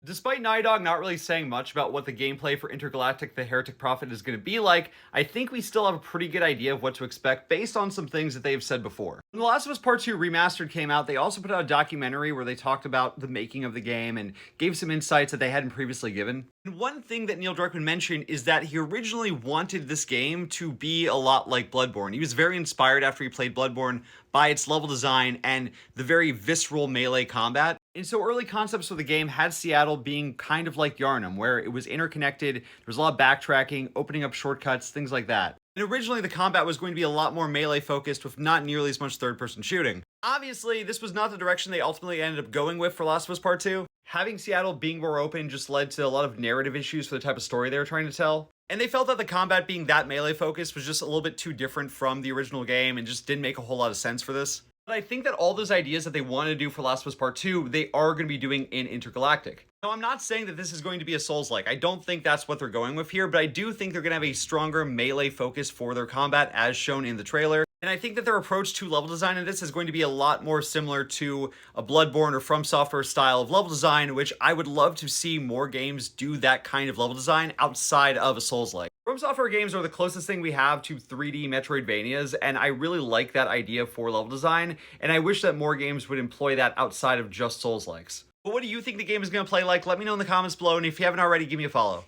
Despite Naughty Dog not really saying much about what the gameplay for Intergalactic the Heretic Prophet is going to be like, I think we still have a pretty good idea of what to expect based on some things that they've said before. When The Last of Us Part 2 Remastered came out, they also put out a documentary where they talked about the making of the game and gave some insights that they hadn't previously given. And one thing that Neil Druckmann mentioned is that he originally wanted this game to be a lot like Bloodborne. He was very inspired after he played Bloodborne by its level design and the very visceral melee combat. And so early concepts for the game had Seattle being kind of like Yarnum, where it was interconnected, there was a lot of backtracking, opening up shortcuts, things like that. And originally the combat was going to be a lot more melee focused with not nearly as much third-person shooting. Obviously, this was not the direction they ultimately ended up going with for Last of Us Part 2. Having Seattle being more open just led to a lot of narrative issues for the type of story they were trying to tell. And they felt that the combat being that melee focused was just a little bit too different from the original game and just didn't make a whole lot of sense for this. But I think that all those ideas that they want to do for Last of Us Part 2, they are going to be doing in Intergalactic. Now, I'm not saying that this is going to be a Souls-like. I don't think that's what they're going with here, but I do think they're going to have a stronger melee focus for their combat as shown in the trailer. And I think that their approach to level design in this is going to be a lot more similar to a Bloodborne or From Software style of level design, which I would love to see more games do that kind of level design outside of a Souls-like. From Software games are the closest thing we have to 3D Metroidvanias, and I really like that idea for level design, and I wish that more games would employ that outside of just Souls-likes. But what do you think the game is going to play like? Let me know in the comments below, and if you haven't already, give me a follow.